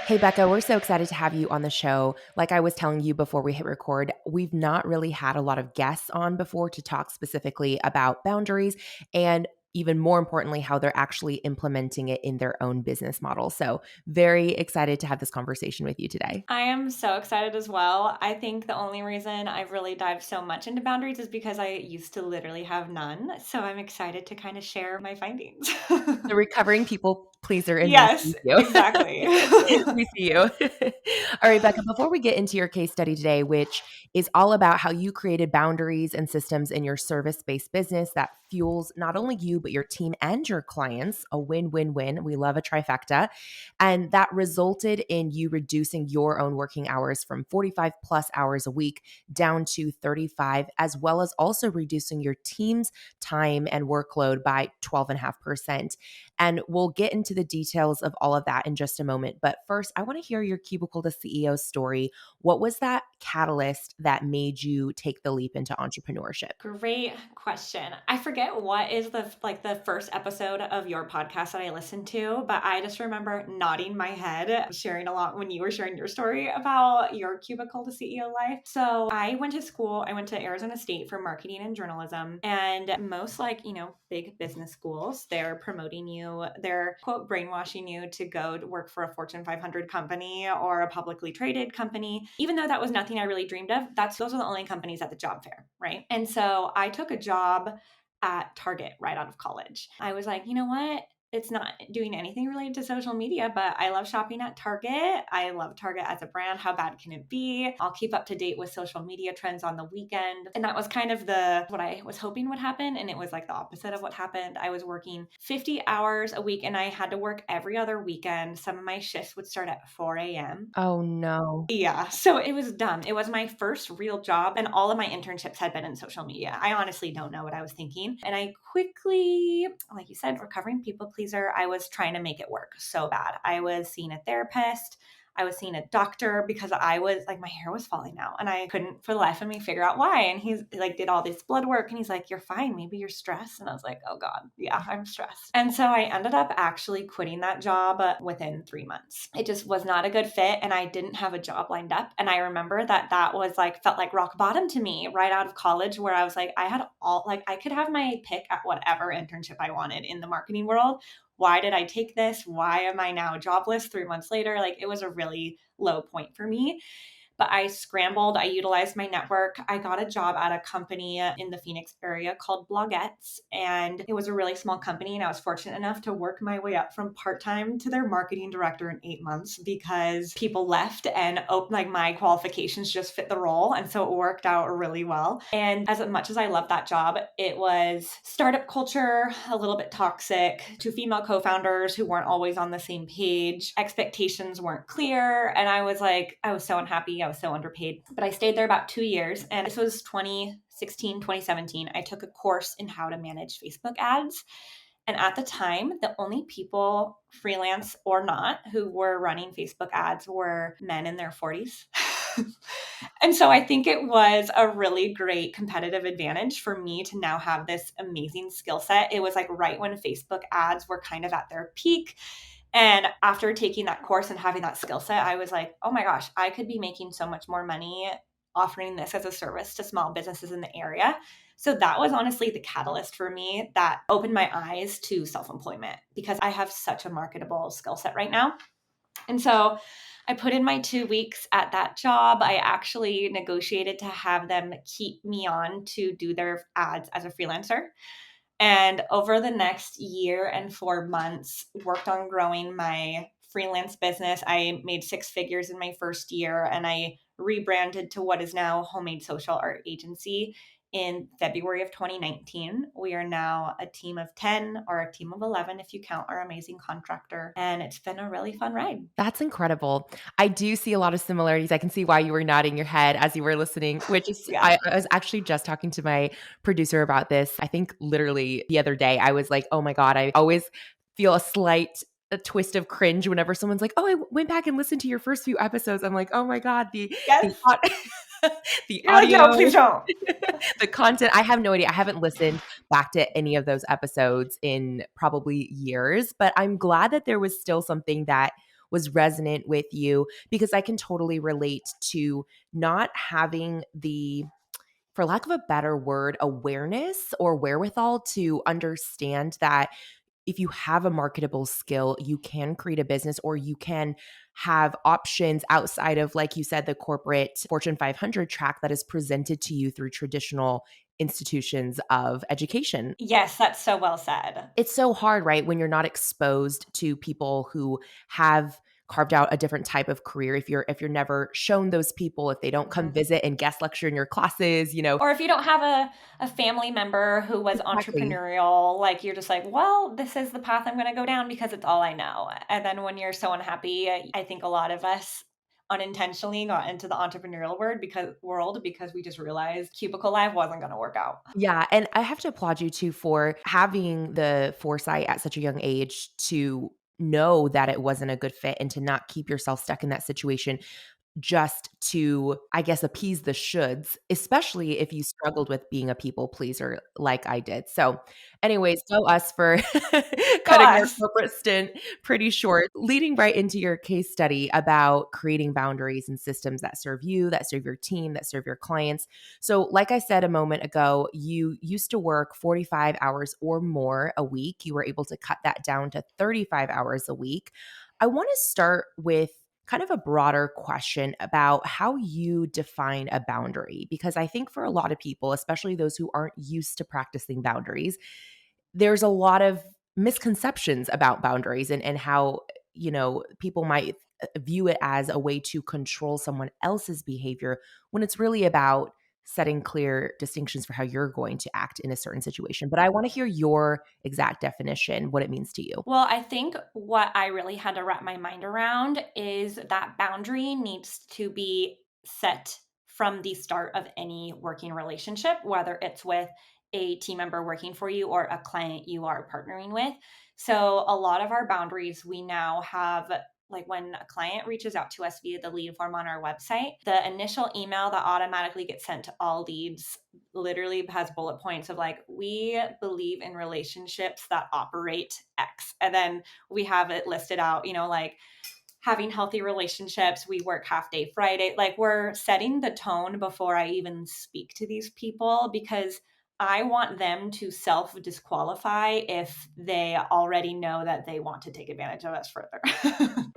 Hey, Becca, we're so excited to have you on the show. Like I was telling you before we hit record, we've not really had a lot of guests on before to talk specifically about boundaries and even more importantly, how they're actually implementing it in their own business model. So, very excited to have this conversation with you today. I am so excited as well. I think the only reason I've really dived so much into boundaries is because I used to literally have none. So I'm excited to kind of share my findings. The recovering people pleaser in me Yes, sees you. exactly. We see you. All right, Becca, before we get into your case study today, which is all about how you created boundaries and systems in your service-based business that fuels not only you, but your team and your clients, a win-win-win. We love a trifecta. And that resulted in you reducing your own working hours from 45 plus hours a week down to 35, as well as also reducing your team's time and workload by 12.5%. And we'll get into the details of all of that in just a moment. But first, I want to hear your Cubicle to CEO story. What was that catalyst that made you take the leap into entrepreneurship? Great question. I forget what is the first episode of your podcast that I listened to, but I just remember nodding my head, sharing a lot when you were sharing your story about your cubicle to CEO life. So I went to school, I went to Arizona State for marketing and journalism, and most big business schools, they're promoting you, they're quote brainwashing you to go to work for a Fortune 500 company or a publicly traded company. Even though that was nothing I really dreamed of, those are the only companies at the job fair, right? And so I took a job at Target right out of college. I was like, you know what? It's not doing anything related to social media, but I love shopping at Target. I love Target as a brand. How bad can it be? I'll keep up to date with social media trends on the weekend. And that was kind of what I was hoping would happen. And it was like the opposite of what happened. I was working 50 hours a week and I had to work every other weekend. Some of my shifts would start at 4 a.m. Oh, no. Yeah, so it was dumb. It was my first real job, and all of my internships had been in social media. I honestly don't know what I was thinking. And I quickly, like you said, recovering people pleaser, I was trying to make it work so bad. I was seeing a therapist. I was seeing a doctor because I was like, my hair was falling out and I couldn't for the life of me figure out why. And he's like, did all this blood work and he's like, you're fine. Maybe you're stressed. And I was like, oh God, yeah, I'm stressed. And so I ended up actually quitting that job within 3 months. It just was not a good fit and I didn't have a job lined up. And I remember that was like, felt like rock bottom to me right out of college where I was like, I could have my pick at whatever internship I wanted in the marketing world. Why did I take this? Why am I now jobless 3 months later? Like it was a really low point for me. But I scrambled. I utilized my network. I got a job at a company in the Phoenix area called Blogettes. And it was a really small company. And I was fortunate enough to work my way up from part-time to their marketing director in 8 months because people left and my qualifications just fit the role. And so it worked out really well. And as much as I loved that job, it was startup culture, a little bit toxic, two female co-founders who weren't always on the same page. Expectations weren't clear. And I was so unhappy. I was so underpaid, but I stayed there about 2 years. And this was 2016, 2017. I took a course in how to manage Facebook ads. And at the time, the only people, freelance or not, who were running Facebook ads were men in their 40s. And so I think it was a really great competitive advantage for me to now have this amazing skill set. It was like right when Facebook ads were kind of at their peak. And after taking that course and having that skill set, I was like, oh my gosh, I could be making so much more money offering this as a service to small businesses in the area. So that was honestly the catalyst for me that opened my eyes to self-employment because I have such a marketable skill set right now. And so I put in my 2 weeks at that job. I actually negotiated to have them keep me on to do their ads as a freelancer. And over the next year and 4 months, worked on growing my freelance business. I made 6 figures in my first year and I rebranded to what is now Homemade Social Art Agency in February of 2019. We are now a team of 10 or a team of 11 if you count our amazing contractor. And it's been a really fun ride. That's incredible. I do see a lot of similarities. I can see why you were nodding your head as you were listening, which is, Yeah. I was actually just talking to my producer about this. I think literally the other day, I was like, oh my God, I always feel a twist of cringe whenever someone's like, oh, I went back and listened to your first few episodes. I'm like, oh my God, the Yes. the You're audio, like, no, please don't. the content. I have no idea. I haven't listened back to any of those episodes in probably years, but I'm glad that there was still something that was resonant with you, because I can totally relate to not having the, for lack of a better word, awareness or wherewithal to understand that if you have a marketable skill, you can create a business, or you can have options outside of, like you said, the corporate Fortune 500 track that is presented to you through traditional institutions of education. Yes, that's so well said. It's so hard, right? When you're not exposed to people who have carved out a different type of career. If you're never shown those people, if they don't come Mhm. visit and guest lecture in your classes, Or if you don't have a family member who was exactly. entrepreneurial, like you're just like, well, this is the path I'm going to go down because it's all I know. And then when you're so unhappy, I think a lot of us unintentionally got into the entrepreneurial world because we just realized cubicle life wasn't going to work out. Yeah, and I have to applaud you too for having the foresight at such a young age to know that it wasn't a good fit and to not keep yourself stuck in that situation just to, I guess, appease the shoulds, especially if you struggled with being a people pleaser like I did. So, anyways, go us for Go cutting our us. corporate stint pretty short. Leading right into your case study about creating boundaries and systems that serve you, that serve your team, that serve your clients. So, like I said a moment ago, you used to work 45 hours or more a week. You were able to cut that down to 35 hours a week. I want to start with kind of a broader question about how you define a boundary, because I think for a lot of people, especially those who aren't used to practicing boundaries, there's a lot of misconceptions about boundaries and how, people might view it as a way to control someone else's behavior when it's really about setting clear distinctions for how you're going to act in a certain situation. But I want to hear your exact definition, what it means to you. Well, I think what I really had to wrap my mind around is that boundary needs to be set from the start of any working relationship, whether it's with a team member working for you or a client you are partnering with. So, a lot of our boundaries we now have, like when a client reaches out to us via the lead form on our website, the initial email that automatically gets sent to all leads literally has bullet points of like, we believe in relationships that operate X. And then we have it listed out, like having healthy relationships. We work half day Friday. Like we're setting the tone before I even speak to these people because I want them to self disqualify if they already know that they want to take advantage of us further.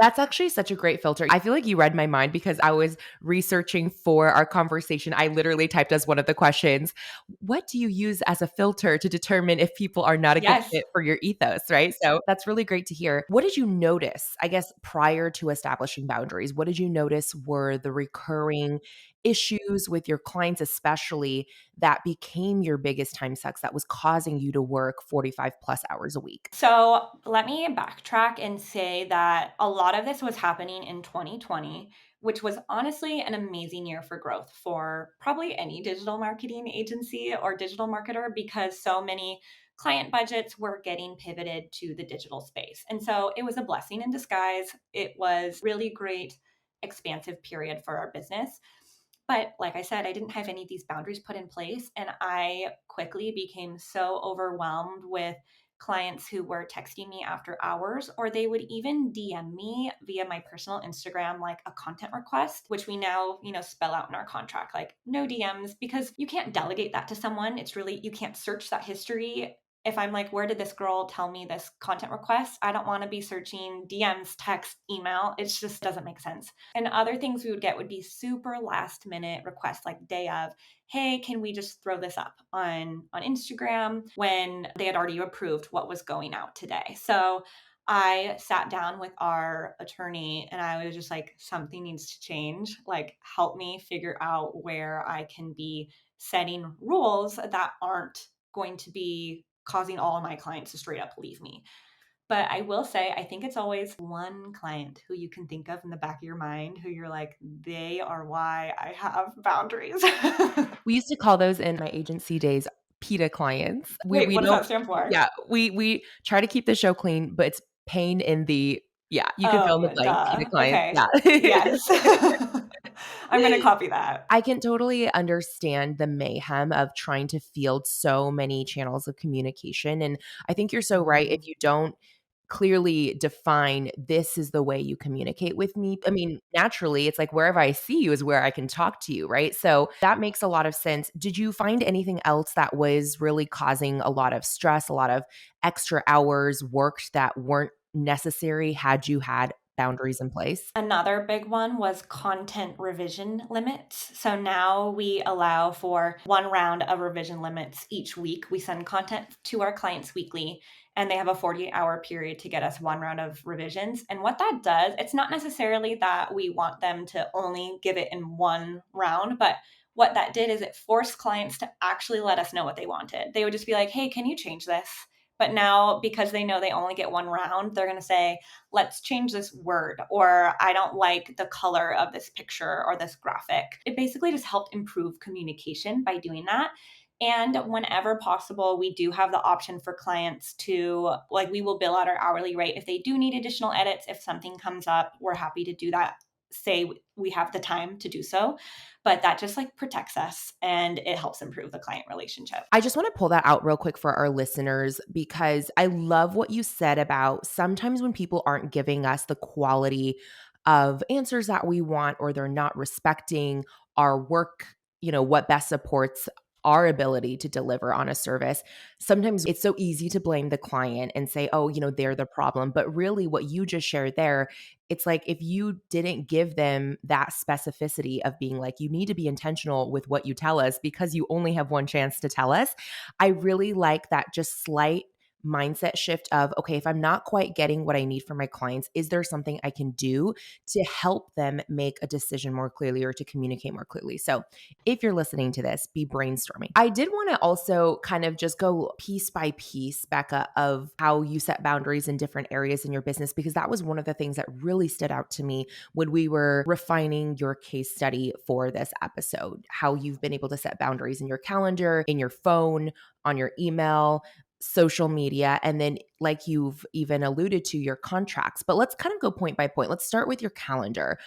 That's actually such a great filter. I feel like you read my mind because I was researching for our conversation. I literally typed as one of the questions, what do you use as a filter to determine if people are not a good Yes. fit for your ethos, right? So that's really great to hear. What did you notice, I guess, prior to establishing boundaries? What did you notice were the recurring issues with your clients, especially, that became your biggest time sucks that was causing you to work 45 plus hours a week? So let me backtrack and say that a lot of this was happening in 2020, which was honestly an amazing year for growth for probably any digital marketing agency or digital marketer because so many client budgets were getting pivoted to the digital space. And so it was a blessing in disguise. It was really great expansive period for our business. But like I said, I didn't have any of these boundaries put in place. And I quickly became so overwhelmed with clients who were texting me after hours, or they would even DM me via my personal Instagram, like a content request, which we now, spell out in our contract, like no DMs, because you can't delegate that to someone. It's really, you can't search that history. If I'm like, where did this girl tell me this content request? I don't want to be searching DMs, text, email. It just doesn't make sense. And other things we would get would be super last minute requests, like day of, hey, can we just throw this up on Instagram, when they had already approved what was going out today. So I sat down with our attorney and I was just like, something needs to change. Like, help me figure out where I can be setting rules that aren't going to be causing all of my clients to straight up leave me. But I will say, I think it's always one client who you can think of in the back of your mind who you're like, they are why I have boundaries. We used to call those in my agency days PETA clients. We Wait, we what does that don't stand for? yeah, we try to keep the show clean, but it's pain in the yeah, you can fill in the Oh, blank, PETA duh. clients, Okay. yeah. Yes. I'm going to copy that. I can totally understand the mayhem of trying to field so many channels of communication, and I think you're so right. If Mhm. you don't clearly define this is the way you communicate with me. I mean, naturally, it's like wherever I see you is where I can talk to you, right? So that makes a lot of sense. Did you find anything else that was really causing a lot of stress, a lot of extra hours worked that weren't necessary had you had boundaries in place? Another big one was content revision limits. So now we allow for one round of revision limits each week. We send content to our clients weekly, and they have a 48-hour period to get us one round of revisions. And what that does, it's not necessarily that we want them to only give it in one round, but what that did is it forced clients to actually let us know what they wanted. They would just be like, hey, can you change this? But now, because they know they only get one round, they're going to say, let's change this word, or I don't like the color of this picture or this graphic. It basically just helped improve communication by doing that. And whenever possible, we do have the option for clients to, like, we will bill out our hourly rate. If they do need additional edits, if something comes up, we're happy to do that. Say we have the time to do so, but that just like protects us and it helps improve the client relationship. I just want to pull that out real quick for our listeners because I love what you said about sometimes when people aren't giving us the quality of answers that we want or they're not respecting our work, what best supports our ability to deliver on a service. Sometimes it's so easy to blame the client and say, oh, they're the problem. But really, what you just shared there, it's like if you didn't give them that specificity of being like, you need to be intentional with what you tell us because you only have one chance to tell us. I really like that just slight mindset shift of, okay, if I'm not quite getting what I need from my clients, is there something I can do to help them make a decision more clearly or to communicate more clearly? So if you're listening to this, be brainstorming. I did want to also kind of just go piece by piece, Becca, of how you set boundaries in different areas in your business, because that was one of the things that really stood out to me when we were refining your case study for this episode, how you've been able to set boundaries in your calendar, in your phone, on your email, social media, and then like you've even alluded to, your contracts. But let's kind of go point by point. Let's start with your calendar.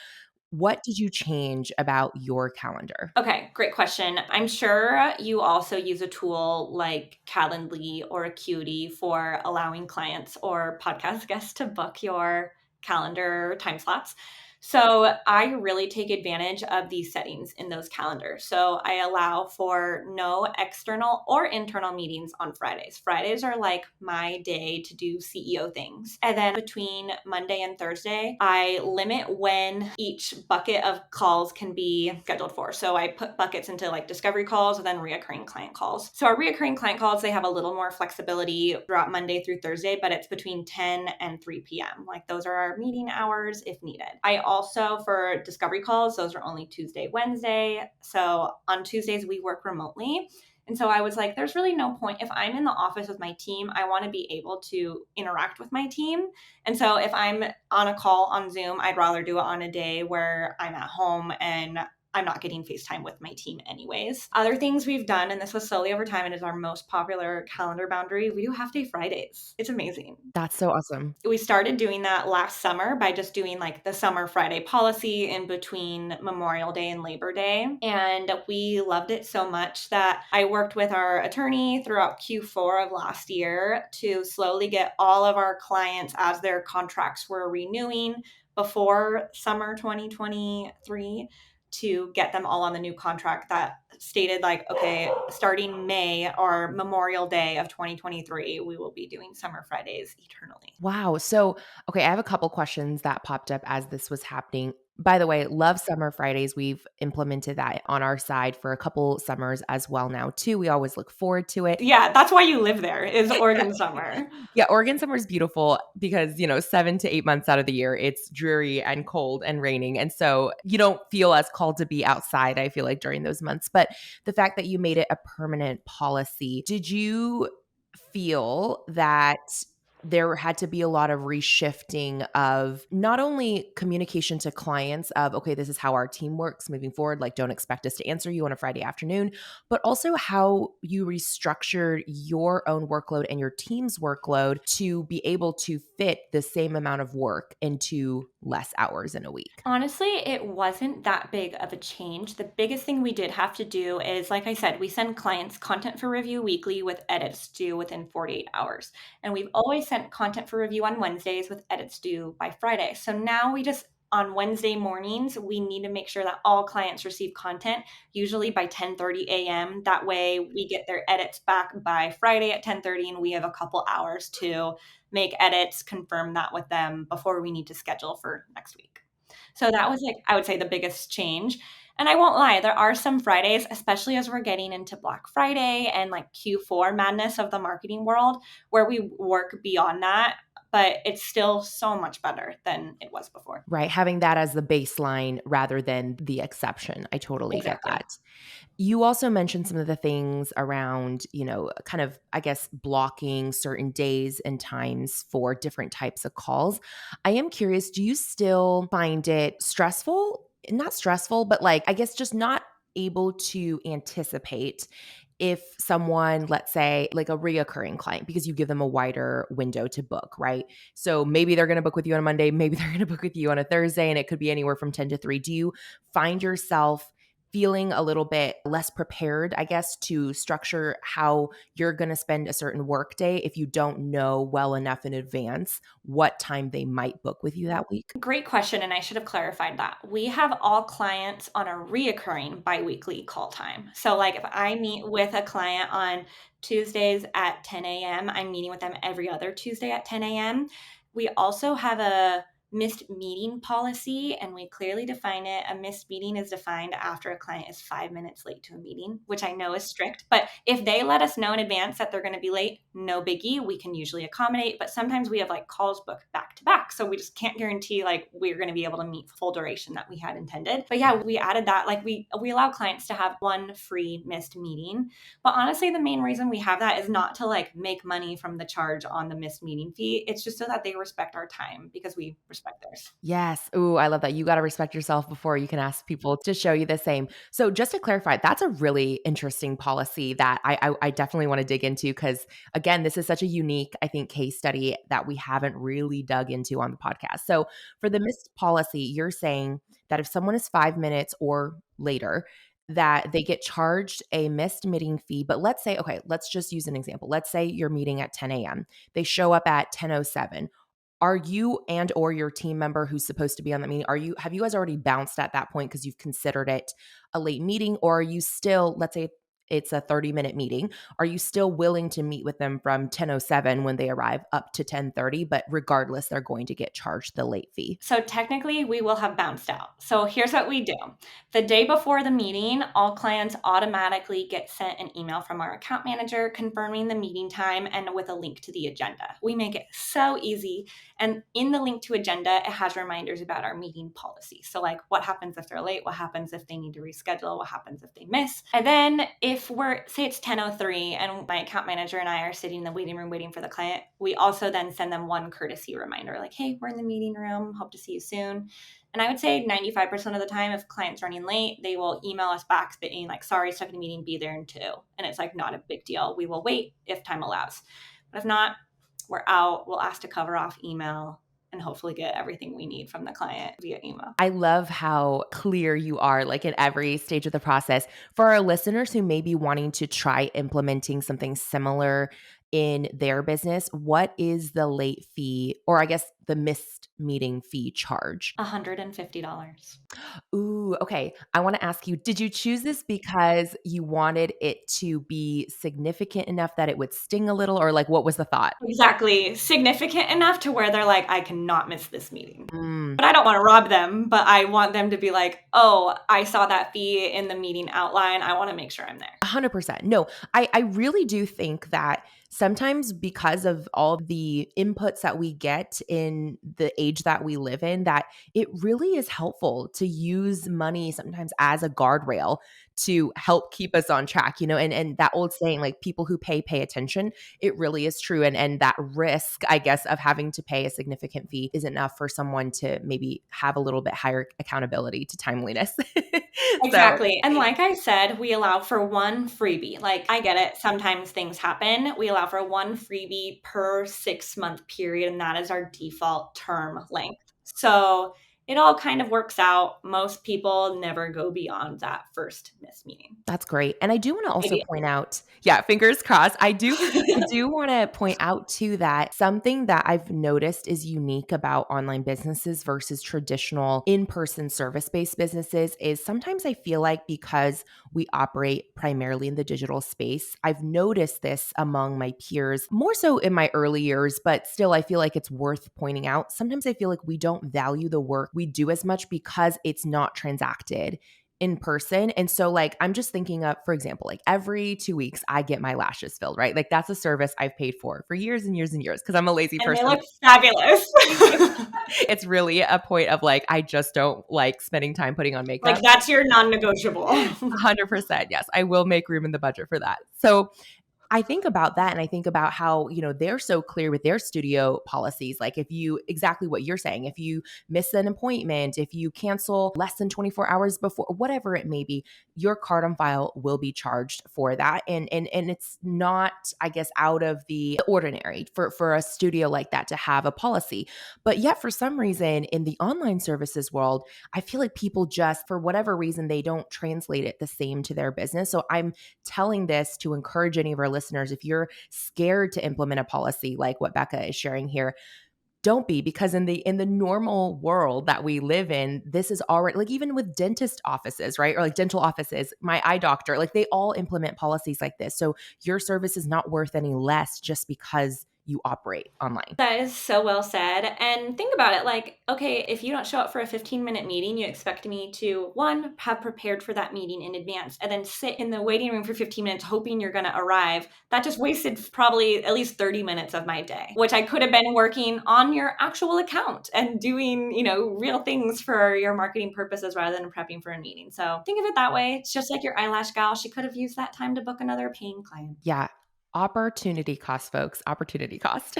What did you change about your calendar? Okay, great question. I'm sure you also use a tool like Calendly or Acuity for allowing clients or podcast guests to book your calendar time slots. So I really take advantage of these settings in those calendars. So I allow for no external or internal meetings on Fridays. Fridays are like my day to do CEO things. And then between Monday and Thursday, I limit when each bucket of calls can be scheduled for. So I put buckets into like discovery calls and then reoccurring client calls. So our reoccurring client calls, they have a little more flexibility throughout Monday through Thursday, but it's between 10 and 3 p.m. Like those are our meeting hours if needed. I also, for discovery calls, those are only Tuesday, Wednesday. So on Tuesdays, we work remotely. And so I was like, there's really no point. If I'm in the office with my team, I want to be able to interact with my team. And so if I'm on a call on Zoom, I'd rather do it on a day where I'm at home and I'm not getting FaceTime with my team anyways. Other things we've done, and this was slowly over time and is our most popular calendar boundary, we do half day Fridays. It's amazing. That's so awesome. We started doing that last summer by just doing like the summer Friday policy in between Memorial Day and Labor Day. And we loved it so much that I worked with our attorney throughout Q4 of last year to slowly get all of our clients, as their contracts were renewing before summer 2023, to get them all on the new contract that stated like, okay, starting May or Memorial Day of 2023, we will be doing summer Fridays eternally. Wow. So, okay, I have a couple questions that popped up as this was happening. By the way, love Summer Fridays. We've implemented that on our side for a couple summers as well now too. We always look forward to it. Yeah, that's why you live there, is Oregon summer. Yeah, Oregon summer is beautiful because, 7 to 8 months out of the year, it's dreary and cold and raining. And so you don't feel as called to be outside, I feel like, during those months. But the fact that you made it a permanent policy, did you feel that there had to be a lot of reshifting of not only communication to clients of, okay, this is how our team works moving forward, like don't expect us to answer you on a Friday afternoon, but also how you restructured your own workload and your team's workload to be able to fit the same amount of work into less hours in a week? Honestly, it wasn't that big of a change. The biggest thing we did have to do is, like I said, we send clients content for review weekly with edits due within 48 hours. And we've always sent content for review on Wednesdays with edits due by Friday. So now we just, on Wednesday mornings, we need to make sure that all clients receive content, usually by 10:30 a.m. That way we get their edits back by Friday at 10:30, and we have a couple hours to make edits, confirm that with them before we need to schedule for next week. So that was like, I would say, the biggest change. And I won't lie, there are some Fridays, especially as we're getting into Black Friday and like Q4 madness of the marketing world, where we work beyond that. But it's still so much better than it was before. Right. Having that as the baseline rather than the exception. I totally get Exactly. that. You also mentioned some of the things around, kind of, I guess, blocking certain days and times for different types of calls. I am curious, do you still find it stressful? Not stressful, but like, I guess just not able to anticipate if someone, let's say, like a reoccurring client, because you give them a wider window to book, right? So maybe they're going to book with you on a Monday, maybe they're going to book with you on a Thursday, and it could be anywhere from 10 to 3. Do you find yourself feeling a little bit less prepared, I guess, to structure how you're going to spend a certain work day if you don't know well enough in advance what time they might book with you that week? Great question, and I should have clarified that. We have all clients on a reoccurring biweekly call time. So, like, if I meet with a client on Tuesdays at 10 a.m., I'm meeting with them every other Tuesday at 10 a.m. We also have a missed meeting policy, and we clearly define it. A missed meeting is defined after a client is 5 minutes late to a meeting, which I know is strict. But if they let us know in advance that they're going to be late, no biggie. We can usually accommodate. But sometimes we have like calls booked back to back. So we just can't guarantee like we're going to be able to meet full duration that we had intended. But yeah, we added that. Like we allow clients to have one free missed meeting. But honestly, the main reason we have that is not to like make money from the charge on the missed meeting fee. It's just so that they respect our time because we respect theirs. Yes. Ooh, I love that. You got to respect yourself before you can ask people to show you the same. So, just to clarify, that's a really interesting policy that I definitely want to dig into because, again, this is such a unique, I think, case study that we haven't really dug into on the podcast. So, for the missed policy, you're saying that if someone is 5 minutes or later, that they get charged a missed meeting fee. But let's say, okay, let's just use an example. Let's say you're meeting at 10 a.m. They show up at 10:07. Are you and or your team member who's supposed to be on that meeting, have you guys already bounced at that point because you've considered it a late meeting? Or are you still, let's say it's a 30-minute meeting, are you still willing to meet with them from 10:07 when they arrive up to 10:30, but regardless, they're going to get charged the late fee? So technically, we will have bounced out. So here's what we do. The day before the meeting, all clients automatically get sent an email from our account manager confirming the meeting time and with a link to the agenda. We make it so easy. And in the link to agenda, it has reminders about our meeting policy. So like what happens if they're late, what happens if they need to reschedule, what happens if they miss. And then if say it's 10:03 and my account manager and I are sitting in the waiting room waiting for the client, we also then send them one courtesy reminder like, hey, we're in the meeting room, hope to see you soon. And I would say 95% of the time, if clients running late, they will email us back saying like, sorry, stuck in a meeting, be there in 2. And it's like not a big deal. We will wait if time allows. But if not, we're out. We'll ask to cover off email and hopefully get everything we need from the client via email. I love how clear you are, like in every stage of the process. For our listeners who may be wanting to try implementing something similar in their business, what is the late fee, or I guess the missed meeting fee charge? $150. Ooh, okay. I want to ask you, did you choose this because you wanted it to be significant enough that it would sting a little, or like what was the thought? Exactly. Significant enough to where they're like, I cannot miss this meeting. Mm. But I don't want to rob them, but I want them to be like, oh, I saw that fee in the meeting outline. I want to make sure I'm there. 100%. No, I really do think that sometimes because of all the inputs that we get in the age that we live in, that it really is helpful to use money sometimes as a guardrail to help keep us on track, and that old saying, like people who pay attention, it really is true. And that risk, I guess, of having to pay a significant fee is enough for someone to maybe have a little bit higher accountability to timeliness. So Exactly. And like I said, we allow for one freebie. Like I get it. Sometimes things happen. We allow for one freebie per 6-month period, and that is our default term length. So it all kind of works out. Most people never go beyond that first missed meeting. That's great. And I do want to also Maybe. point out, yeah, fingers crossed. I do want to point out too that something that I've noticed is unique about online businesses versus traditional in-person service-based businesses is sometimes I feel like because we operate primarily in the digital space, I've noticed this among my peers, more so in my early years, but still I feel like it's worth pointing out. Sometimes I feel like we don't value the work we do as much because it's not transacted in person. And so, like, I'm just thinking of, for example, like every 2 weeks, I get my lashes filled, right? Like, that's a service I've paid for years and years and years because I'm a lazy And they person. look fabulous. Thank you. It's really a point of like, I just don't like spending time putting on Like makeup. that's your non-negotiable. 100%. Yes, I will make room in the budget for that. So, I think about that and I think about how, they're so clear with their studio policies. Like if you exactly what you're saying, if you miss an appointment, if you cancel less than 24 hours before, whatever it may be, your card on file will be charged for that. And it's not, I guess, out of the ordinary for a studio like that to have a policy. But yet for some reason in the online services world, I feel like people just, for whatever reason, they don't translate it the same to their business. So I'm telling this to encourage any of our listeners. If you're scared to implement a policy like what Becca is sharing here, don't be, because in the normal world that we live in, this is already, like, even with dentist offices, right? Or like dental offices, my eye doctor, like they all implement policies like this. So your service is not worth any less just because you operate online. That is so well said. And think about it like, okay, if you don't show up for a 15-minute meeting, you expect me to, one, have prepared for that meeting in advance and then sit in the waiting room for 15 minutes hoping you're going to arrive. That just wasted probably at least 30 minutes of my day, which I could have been working on your actual account and doing, real things for your marketing purposes rather than prepping for a meeting. So think of it that way. It's just like your eyelash gal. She could have used that time to book another paying client. Yeah. Opportunity cost, folks. Opportunity cost.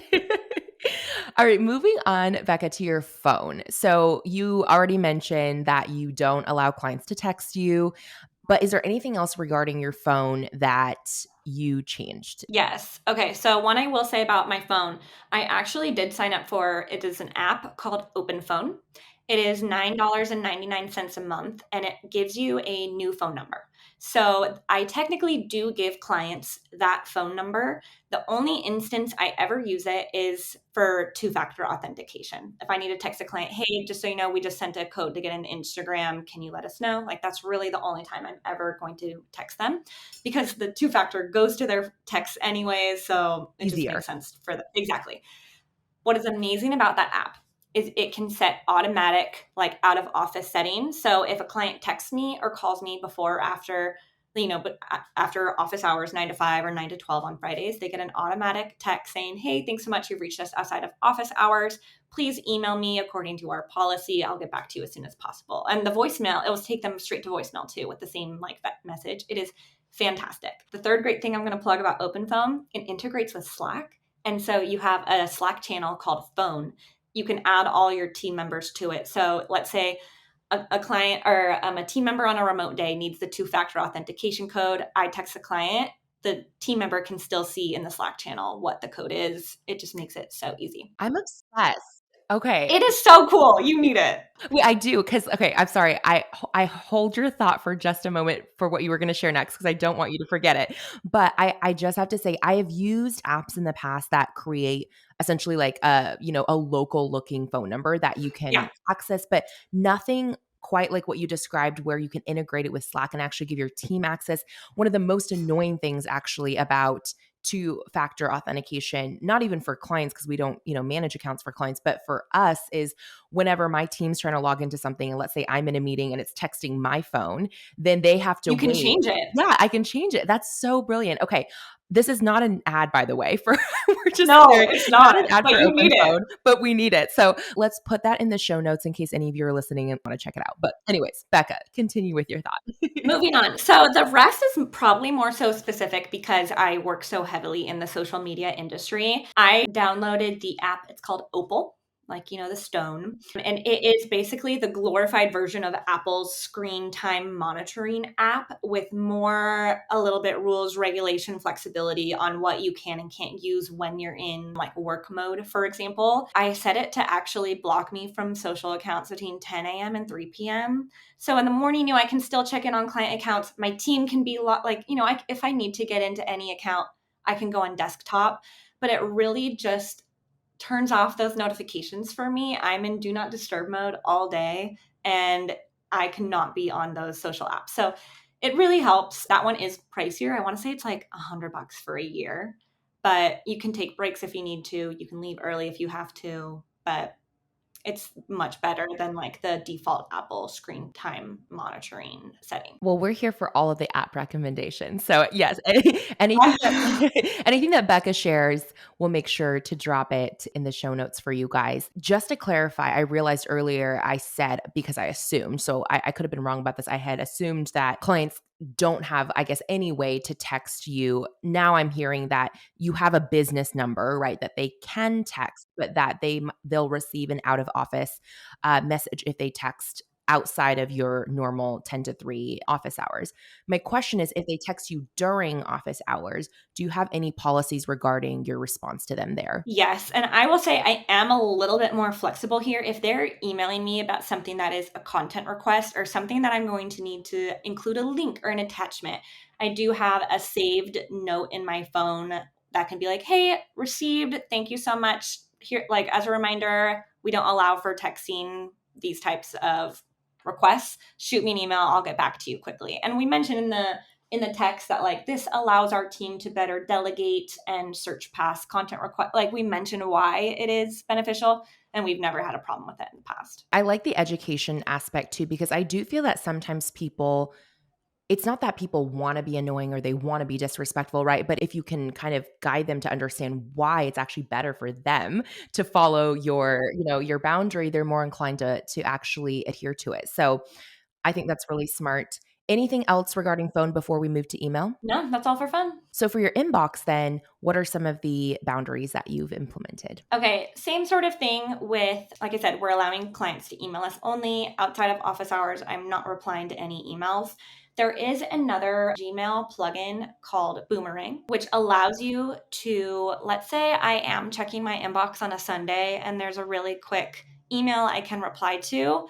All right, moving on, Becca, to your phone. So you already mentioned that you don't allow clients to text you, but is there anything else regarding your phone that you changed? Yes. Okay. So one I will say about my phone, I actually did sign up for it is an app called Open Phone. It is $9.99 a month and it gives you a new phone number. So I technically do give clients that phone number. The only instance I ever use it is for two-factor authentication. If I need to text a client, hey, just so you know, we just sent a code to get an Instagram. Can you let us know? Like that's really the only time I'm ever going to text them because the two-factor goes to their text anyways. So it just Easier. makes sense for them. Exactly. What is amazing about that app is it can set automatic, like out of office settings. So if a client texts me or calls me before or after, but after office hours, 9 to 5 or 9 to 12 on Fridays, they get an automatic text saying, hey, thanks so much. You've reached us outside of office hours. Please email me according to our policy. I'll get back to you as soon as possible. And the voicemail, it will take them straight to voicemail too with the same like that message. It is fantastic. The third great thing I'm going to plug about OpenPhone, it integrates with Slack. And so you have a Slack channel called Phone. You can add all your team members to it. So let's say a client or a team member on a remote day needs the two-factor authentication code. I text the client. The team member can still see in the Slack channel what the code is. It just makes it so easy. I'm obsessed. Okay. It is so cool. You need it. Wait, I do because okay, I'm sorry. I hold your thought for just a moment for what you were going to share next because I don't want you to forget it. But I just have to say I have used apps in the past that create essentially like a local looking phone number that you can Yeah. access, but nothing quite like what you described where you can integrate it with Slack and actually give your team access. One of the most annoying things actually about two-factor authentication, not even for clients because we don't, manage accounts for clients, but for us is whenever my team's trying to log into something and let's say I'm in a meeting and it's texting my phone, then they have to You can wait. change it. Yeah, I can change it. That's so brilliant. Okay. This is not an ad, by the way, for we're just No, sharing, it's not. an ad But for you Open need it. Phone, but we need it. So let's put that in the show notes in case any of you are listening and want to check it out. But anyways, Becca, continue with your thought. Moving on. So the rest is probably more so specific because I work so heavily in the social media industry. I downloaded the app. It's called Opal, like, the stone. And it is basically the glorified version of Apple's screen time monitoring app with more, a little bit rules, regulation, flexibility on what you can and can't use when you're in like work mode, for example. I set it to actually block me from social accounts between 10 a.m. and 3 p.m. So in the morning, I can still check in on client accounts. My team can be like, if I need to get into any account, I can go on desktop, but it really just turns off those notifications for me. I'm in do not disturb mode all day and I cannot be on those social apps. So it really helps. That one is pricier. I want to say it's like $100 for a year, but you can take breaks if you need to. You can leave early if you have to, but it's much better than like the default Apple screen time monitoring setting. Well, we're here for all of the app recommendations. So yes, anything that anything that Becca shares, we'll make sure to drop it in the show notes for you guys. Just to clarify, I realized earlier I said, because I assumed, so I could have been wrong about this. I had assumed that clients don't have, I guess, any way to text you. Now I'm hearing that you have a business number, right, that they can text, but that they'll receive an out of office message if they text outside of your normal 10 to 3 office hours. My question is, if they text you during office hours, do you have any policies regarding your response to them there? Yes. And I will say I am a little bit more flexible here. If they're emailing me about something that is a content request or something that I'm going to need to include a link or an attachment, I do have a saved note in my phone that can be like, hey, received. Thank you so much. Here, like as a reminder, we don't allow for texting these types of requests. Shoot me an email. I'll get back to you quickly. And we mentioned in the text that like this allows our team to better delegate and search past content request. Like we mentioned why it is beneficial, and we've never had a problem with it in the past. I like the education aspect too, because I do feel that sometimes people, it's not that people want to be annoying or they want to be disrespectful, right? But if you can kind of guide them to understand why it's actually better for them to follow your boundary, they're more inclined to actually adhere to it. So I think that's really smart. Anything else regarding phone before we move to email? No, that's all for fun. So for your inbox then, what are some of the boundaries that you've implemented? Okay, same sort of thing with, like I said, we're allowing clients to email us only outside of office hours. I'm not replying to any emails. There is another Gmail plugin called Boomerang, which allows you to, let's say I am checking my inbox on a Sunday and there's a really quick email I can reply to.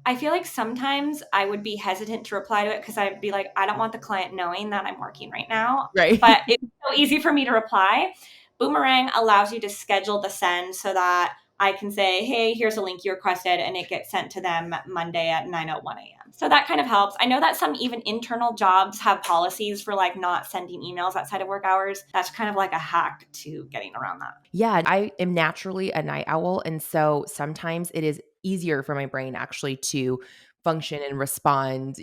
I feel like sometimes I would be hesitant to reply to it because I'd be like, I don't want the client knowing that I'm working right now. Right. But it's so easy for me to reply. Boomerang allows you to schedule the send so that I can say, hey, here's a link you requested, and it gets sent to them Monday at 9:01 a.m. So that kind of helps. I know that some even internal jobs have policies for like not sending emails outside of work hours. That's kind of like a hack to getting around that. Yeah, I am naturally a night owl. And so sometimes it is easier for my brain actually to function and respond,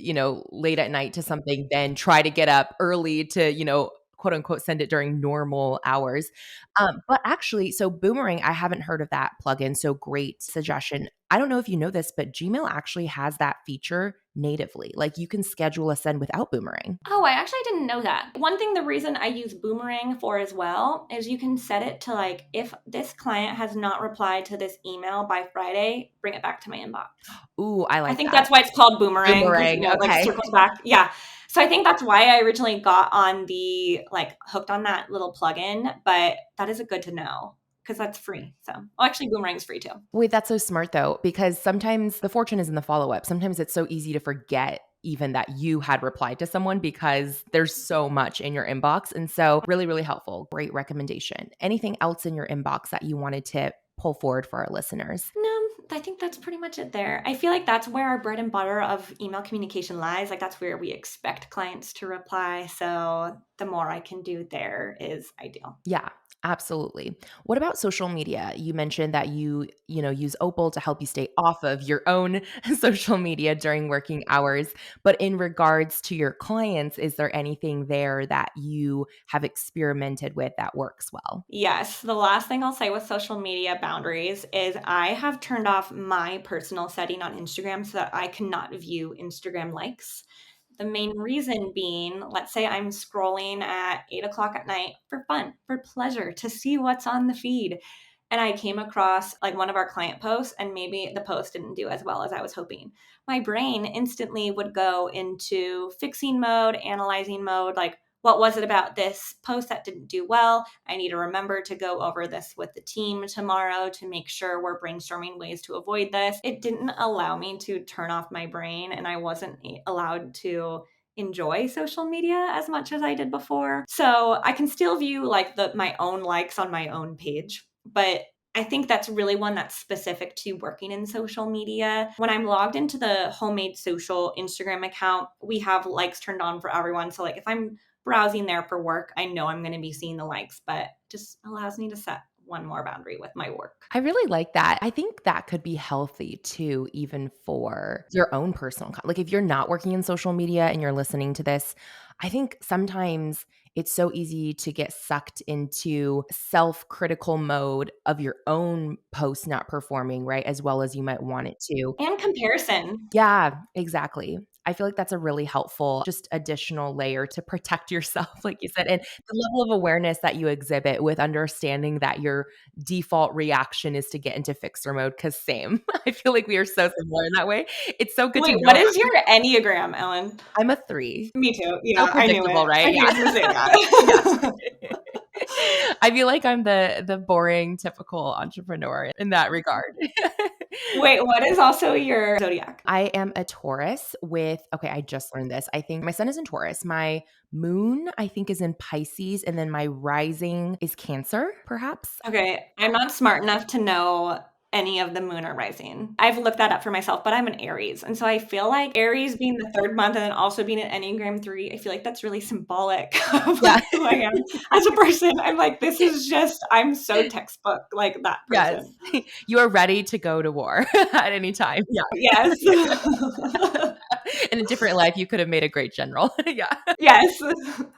late at night to something than try to get up early to, quote unquote, send it during normal hours. But actually, so Boomerang, I haven't heard of that plugin. So great suggestion. I don't know if you know this, but Gmail actually has that feature natively. Like you can schedule a send without Boomerang. Oh, I actually didn't know that. One thing, the reason I use Boomerang for as well is you can set it to like, if this client has not replied to this email by Friday, bring it back to my inbox. Ooh, I I like think that. that's why it's called Boomerang, because Boomerang. it like Okay. circles back. Yeah. So I think that's why I originally got on the like hooked on that little plugin, but that is a good to know because that's free. So, well, actually, Boomerang's free too. Wait, that's so smart though, because sometimes the fortune is in the follow-up. Sometimes it's so easy to forget even that you had replied to someone because there's so much in your inbox. And so really, really helpful. Great recommendation. Anything else in your inbox that you wanted to pull forward for our listeners? No, I think that's pretty much it there. I feel like that's where our bread and butter of email communication lies. Like that's where we expect clients to reply. So the more I can do there is ideal. Yeah, absolutely. What about social media? You mentioned that you use Opal to help you stay off of your own social media during working hours, but in regards to your clients, is there anything there that you have experimented with that works well? Yes, the last thing I'll say with social media boundaries is I have turned off my personal setting on Instagram so that I cannot view Instagram likes. The main reason being, let's say I'm scrolling at 8 o'clock at night for fun, for pleasure, to see what's on the feed. and I came across like one of our client posts, and maybe the post didn't do as well as I was hoping. My brain instantly would go into fixing mode, analyzing mode, like, what was it about this post that didn't do well? I need to remember to go over this with the team tomorrow to make sure we're brainstorming ways to avoid this. It didn't allow me to turn off my brain, and I wasn't allowed to enjoy social media as much as I did before. So I can still view like my own likes on my own page, but I think that's really one that's specific to working in social media. When I'm logged into the Homemade Social Instagram account, we have likes turned on for everyone. So like if I'm browsing there for work, I know I'm going to be seeing the likes, but just allows me to set one more boundary with my work. I really like that. I think that could be healthy too, even for your own personal like if you're not working in social media and you're listening to this, I think sometimes it's so easy to get sucked into self-critical mode of your own post not performing, right? As well as you might want it to. And comparison. Yeah, exactly. I feel like that's a really helpful, just additional layer to protect yourself, like you said, and the level of awareness that you exhibit with understanding that your default reaction is to get into fixer mode. Because same. I feel like we are so similar in that way. It's so good to Wait, know what is about. your Enneagram, Ellen? I'm a 3. Me too. So Yeah, I knew predictable, it. I right? knew you Yeah. were going to say Yes. that. I feel like I'm the boring, typical entrepreneur in that regard. Wait, what is also your zodiac? I am a Taurus with okay, I just learned this. I think my sun is in Taurus. My moon, I think, is in Pisces, and then my rising is Cancer, perhaps. Okay, I'm not smart enough to know any of the moon or rising. I've looked that up for myself, but I'm an Aries. And so I feel like Aries being the third month and then also being an Enneagram 3, I feel like that's really symbolic of Yeah. like who I am as a person. I'm like, this is just, I'm so textbook like that Yes. person. You are ready to go to war at any time. Yeah. Yes. In a different life, you could have made a great general. Yeah. Yes.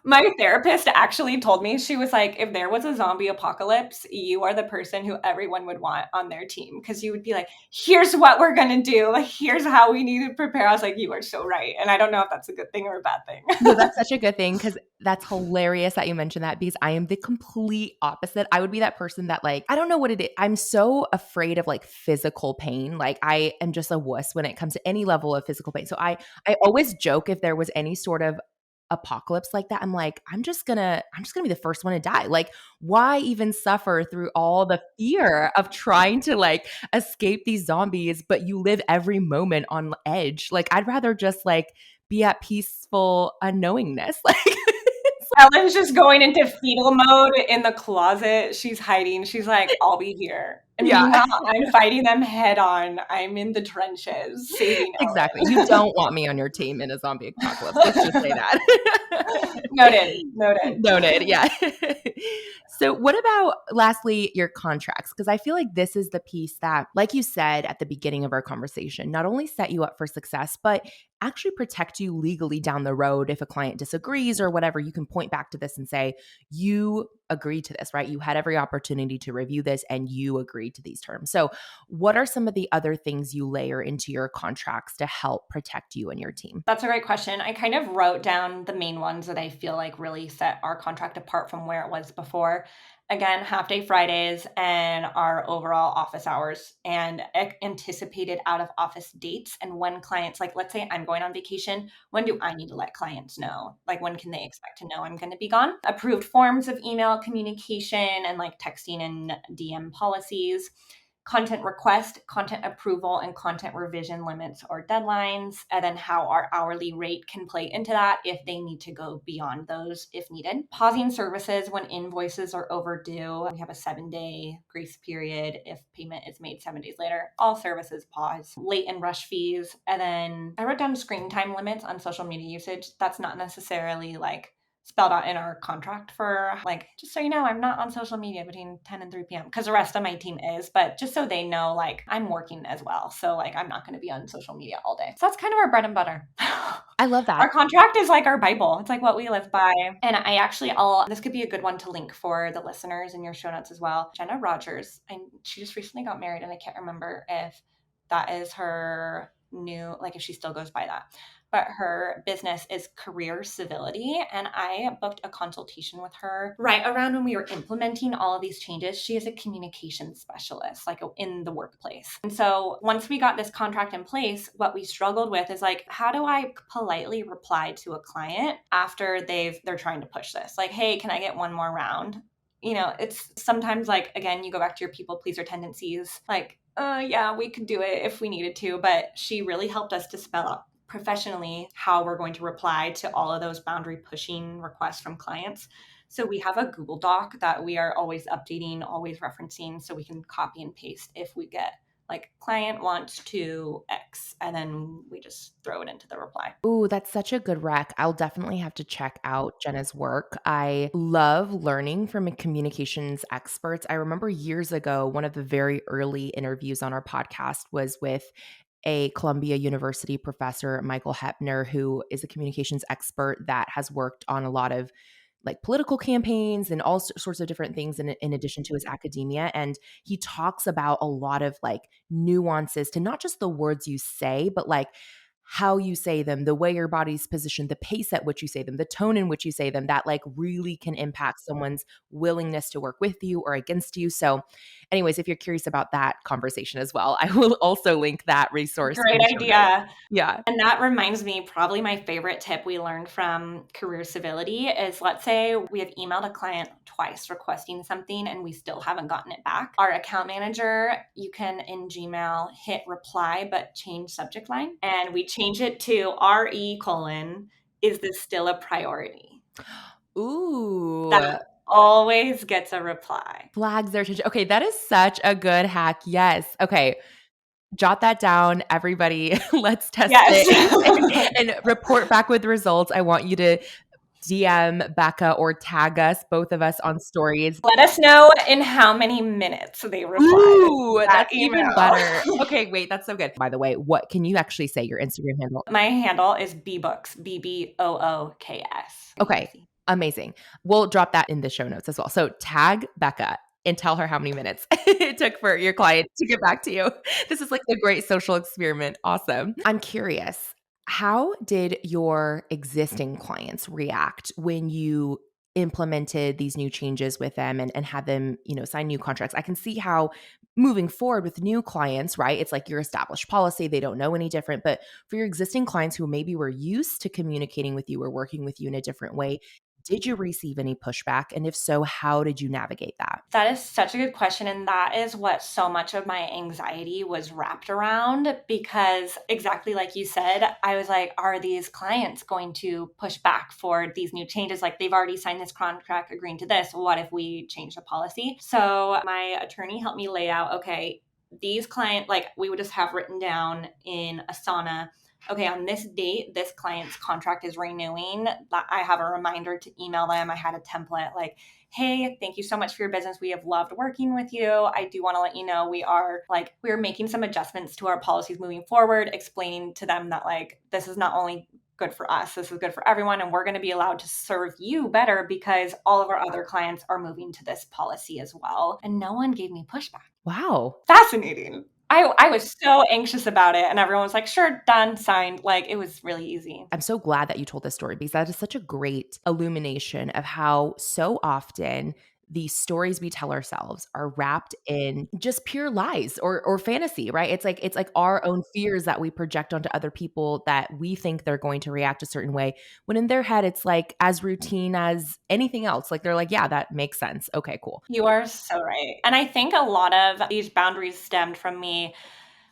My therapist actually told me, she was like, if there was a zombie apocalypse, you are the person who everyone would want on their team. Cause you would be like, here's what we're going to do. Like, here's how we need to prepare. I was like, you are so right. And I don't know if that's a good thing or a bad thing. No, that's such a good thing because that's hilarious that you mentioned that because I am the complete opposite. I would be that person that like, I don't know what it is. I'm so afraid of like physical pain. Like I am just a wuss when it comes to any level of physical pain. So I always joke if there was any sort of apocalypse like that, I'm like, I'm just gonna be the first one to die. Like, why even suffer through all the fear of trying to like escape these zombies, but you live every moment on edge? Like, I'd rather just like be at peaceful unknowingness. Like, Ellen's just going into fetal mode in the closet. She's hiding. She's like, I'll be here. And yeah, meanwhile, I'm fighting them head on. I'm in the trenches saving exactly. Ellen. You don't want me on your team in a zombie apocalypse. Let's just say that. Noted. Noted. Noted. Yeah. So, what about lastly, your contracts? Because I feel like this is the piece that, like you said at the beginning of our conversation, not only set you up for success, but actually protect you legally down the road if a client disagrees or whatever. You can point back to this and say, you agreed to this, right? You had every opportunity to review this and you agreed to these terms. So, what are some of the other things you layer into your contracts to help protect you and your team? That's a great question. I kind of wrote down the main ones that I feel like really set our contract apart from where it was before. Again, half day Fridays and our overall office hours and anticipated out of office dates. And when clients, like, let's say I'm going on vacation, when do I need to let clients know? Like, when can they expect to know I'm going to be gone? Approved forms of email communication and like texting and DM policies, content request, content approval, and content revision limits or deadlines, and then how our hourly rate can play into that if they need to go beyond those if needed. Pausing services when invoices are overdue. We have a 7-day grace period. If payment is made 7 days later, all services pause. Late and rush fees. And then I wrote down screen time limits on social media usage. That's not necessarily like spelled out in our contract for like, just so you know, I'm not on social media between 10 and 3 p.m. because the rest of my team is, but just so they know, like I'm working as well. So like, I'm not going to be on social media all day. So that's kind of our bread and butter. I love that. Our contract is like our Bible. It's like what we live by. And I actually, this could be a good one to link for the listeners in your show notes as well. Jenna Rogers, and she just recently got married and I can't remember if that is her new, like if she still goes by that. but her business is career civility. And I booked a consultation with her right around when we were implementing all of these changes. She is a communications specialist, like in the workplace. And so once we got this contract in place, what we struggled with is like, how do I politely reply to a client after they're trying to push this? Like, hey, can I get one more round? It's sometimes like, again, you go back to your people pleaser tendencies, like, yeah, we could do it if we needed to. But she really helped us to spell out professionally how we're going to reply to all of those boundary pushing requests from clients. So we have a Google Doc that we are always updating, always referencing, so we can copy and paste if we get like client wants to X, and then we just throw it into the reply. Ooh, that's such a good rec. I'll definitely have to check out Jenna's work. I love learning from communications experts. I remember years ago, one of the very early interviews on our podcast was with a Columbia University professor, Michael Hepner, who is a communications expert that has worked on a lot of like political campaigns and all sorts of different things in addition to his academia. And he talks about a lot of like nuances to not just the words you say, but like how you say them, the way your body's positioned, the pace at which you say them, the tone in which you say them, that like really can impact someone's willingness to work with you or against you. So anyways, if you're curious about that conversation as well, I will also link that resource in Great the show notes. idea. Yeah. And that reminds me, probably my favorite tip we learned from career civility is, let's say we have emailed a client twice requesting something and we still haven't gotten it back. Our account manager, you can in Gmail hit reply, but change subject line. And we change it to RE colon, is this still a priority? Ooh. That always gets a reply. Flags their attention. Okay, that is such a good hack. Yes. Okay. Jot that down, everybody. Let's test it Yes. and report back with results. I want you to DM Becca or tag us, both of us on stories. Let us know in how many minutes they replied. Ooh, That that's even email. better. Okay, wait, that's so good. By the way, what can you actually say your Instagram handle? My handle is bbooks, BBOOKS. Okay, amazing. We'll drop that in the show notes as well. So tag Becca and tell her how many minutes it took for your client to get back to you. This is like a great social experiment. Awesome. I'm curious, how did your existing clients react when you implemented these new changes with them and had them, sign new contracts? I can see how moving forward with new clients, right? It's like your established policy. They don't know any different. But for your existing clients who maybe were used to communicating with you or working with you in a different way, did you receive any pushback? And if so, how did you navigate that? That is such a good question. And that is what so much of my anxiety was wrapped around, because exactly like you said, I was like, are these clients going to push back for these new changes? Like, they've already signed this contract agreeing to this. What if we change the policy? So my attorney helped me lay out, okay, these clients, like we would just have written down in Asana, okay, on this date, this client's contract is renewing. I have a reminder to email them. I had a template like, hey, thank you so much for your business. We have loved working with you. I do want to let you know we're making some adjustments to our policies moving forward, explaining to them that like, this is not only good for us, this is good for everyone. And we're going to be allowed to serve you better because all of our other clients are moving to this policy as well. And no one gave me pushback. Wow. Fascinating. I was so anxious about it, and everyone was like, sure, done, signed. Like, it was really easy. I'm so glad that you told this story because that is such a great illumination of how so often the stories we tell ourselves are wrapped in just pure lies or fantasy, right? It's like our own fears that we project onto other people that we think they're going to react a certain way, when in their head it's like as routine as anything else. Like they're like, yeah, that makes sense. Okay, cool. You are so right. And I think a lot of these boundaries stemmed from me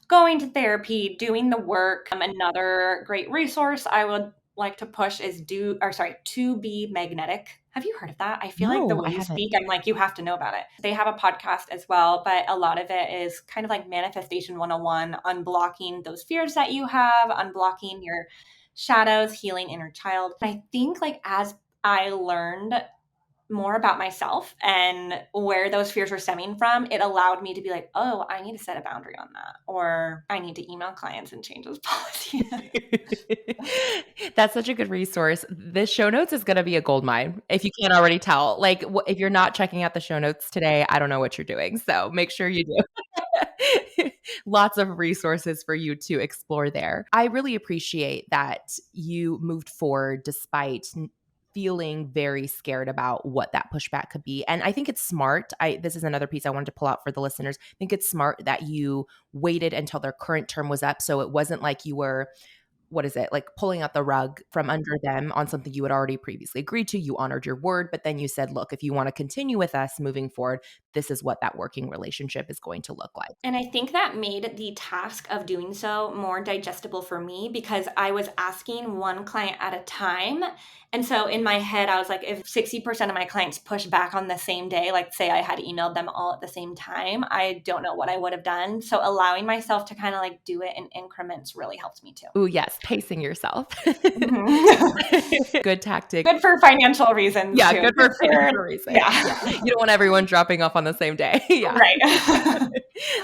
going to therapy, doing the work. Another great resource I would like to push is To Be Magnetic. Have you heard of that? I feel like the No, way I you haven't. speak, I'm like, you have to know about it. They have a podcast as well, but a lot of it is kind of like Manifestation 101, unblocking those fears that you have, unblocking your shadows, healing inner child. I think like as I learned more about myself and where those fears were stemming from, it allowed me to be like, oh, I need to set a boundary on that, or I need to email clients and change those policies. That's such a good resource. The show notes is going to be a gold mine if you can't already tell. Like if you're not checking out the show notes today, I don't know what you're doing. So make sure you do. Lots of resources for you to explore there. I really appreciate that you moved forward despite feeling very scared about what that pushback could be. And I think it's smart. This is another piece I wanted to pull out for the listeners. I think it's smart that you waited until their current term was up. So it wasn't like you were, what is it, like pulling out the rug from under them on something you had already previously agreed to. You honored your word, but then you said, look, if you want to continue with us moving forward, this is what that working relationship is going to look like. And I think that made the task of doing so more digestible for me because I was asking one client at a time. And so in my head, I was like, if 60% of my clients push back on the same day, like say I had emailed them all at the same time, I don't know what I would have done. So allowing myself to kind of like do it in increments really helped me too. Oh, yes. Pacing yourself. Good tactic. Good for financial reasons. Yeah, too. good for financial reasons. Yeah. You don't want everyone dropping off on the same day. Yeah. Right.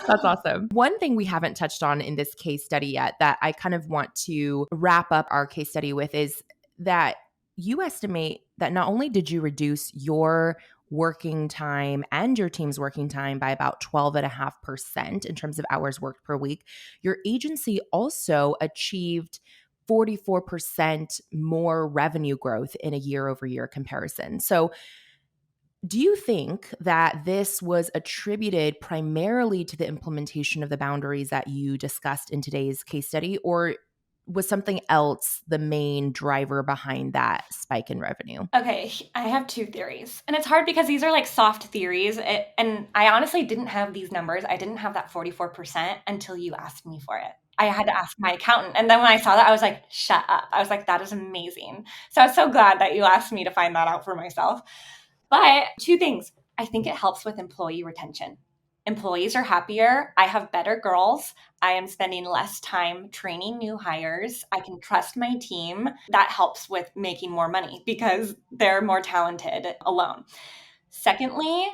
That's awesome. One thing we haven't touched on in this case study yet that I kind of want to wrap up our case study with is that you estimate that not only did you reduce your working time and your team's working time by about 12.5% in terms of hours worked per week, your agency also achieved 44% more revenue growth in a year-over-year comparison. So do you think that this was attributed primarily to the implementation of the boundaries that you discussed in today's case study, or was something else the main driver behind that spike in revenue? Okay, I have two theories. And it's hard because these are like soft theories. And I honestly didn't have these numbers. I didn't have that 44% until you asked me for it. I had to ask my accountant. And then when I saw that, I was like, shut up. I was like, that is amazing. So I was so glad that you asked me to find that out for myself. But two things. I think it helps with employee retention. Employees are happier. I have better girls. I am spending less time training new hires. I can trust my team. That helps with making more money because they're more talented alone. Secondly,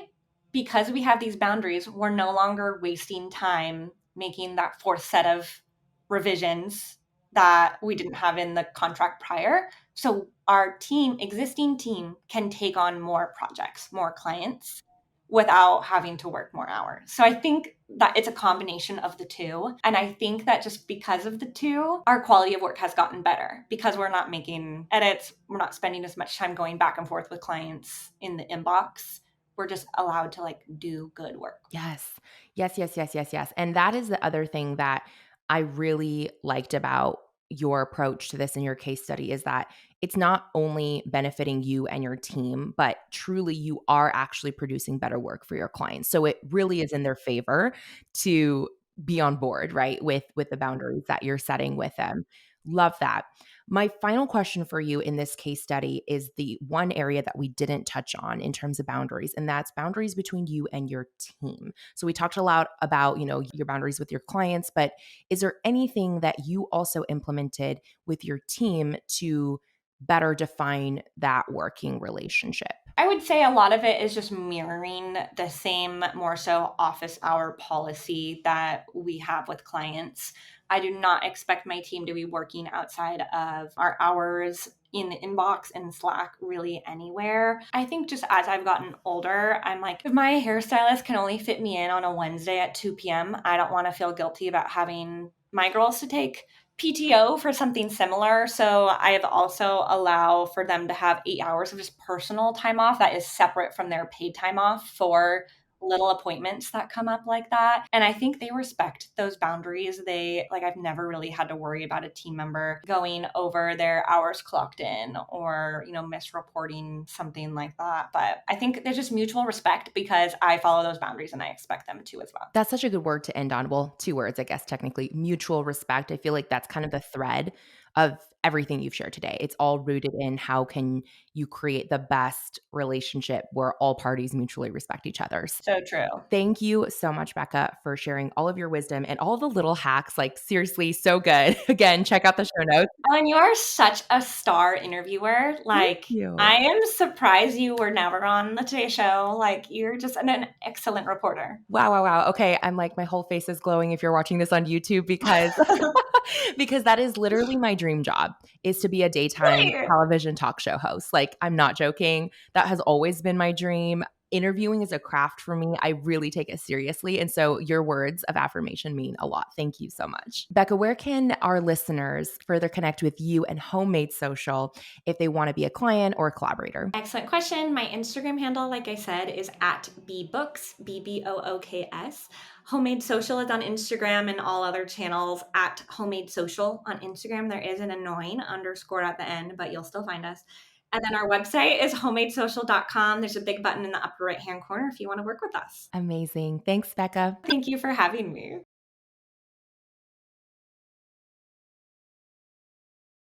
because we have these boundaries, we're no longer wasting time making that fourth set of revisions that we didn't have in the contract prior. So our existing team can take on more projects, more clients without having to work more hours. So I think that it's a combination of the two. And I think that just because of the two, our quality of work has gotten better because we're not making edits. We're not spending as much time going back and forth with clients in the inbox. We're just allowed to like do good work. Yes. And that is the other thing that I really liked about your approach to this in your case study is that it's not only benefiting you and your team, but truly you are actually producing better work for your clients. So it really is in their favor to be on board, right, with the boundaries that you're setting with them. Love that. My final question for you in this case study is the one area that we didn't touch on in terms of boundaries, and that's boundaries between you and your team. So we talked a lot about, your boundaries with your clients, but is there anything that you also implemented with your team to better define that working relationship? I would say a lot of it is just mirroring the same, more so office hour policy that we have with clients. I do not expect my team to be working outside of our hours in the inbox and Slack really anywhere. I think just as I've gotten older, I'm like, if my hairstylist can only fit me in on a Wednesday at 2 p.m., I don't want to feel guilty about having my girls to take PTO for something similar. So I have also allow for them to have 8 hours of just personal time off that is separate from their paid time off for little appointments that come up like that. And I think they respect those boundaries. I've never really had to worry about a team member going over their hours clocked in or, misreporting something like that. But I think there's just mutual respect because I follow those boundaries and I expect them to as well. That's such a good word to end on. Well, 2 words, I guess, technically. Mutual respect. I feel like that's kind of the thread of everything you've shared today. It's all rooted in how can you create the best relationship where all parties mutually respect each other. So true. Thank you so much, Becca, for sharing all of your wisdom and all the little hacks. Like, seriously, so good. Again, check out the show notes. And you are such a star interviewer. Thank you. I am surprised you were never on the Today Show. You're just an excellent reporter. Wow. Okay. I'm like, my whole face is glowing if you're watching this on YouTube because because that is literally my dream job, is to be a daytime television talk show host. I'm not joking. That has always been my dream. Interviewing is a craft for me. I really take it seriously. And so your words of affirmation mean a lot. Thank you so much. Becca, where can our listeners further connect with you and Homemade Social if they want to be a client or a collaborator? Excellent question. My Instagram handle, like I said, is at bbooks, BBOOKS. Homemade Social is on Instagram and all other channels at Homemade Social on Instagram. There is an annoying underscore at the end, but you'll still find us. And then our website is homemadesocial.com. There's a big button in the upper right-hand corner if you want to work with us. Amazing. Thanks, Becca. Thank you for having me.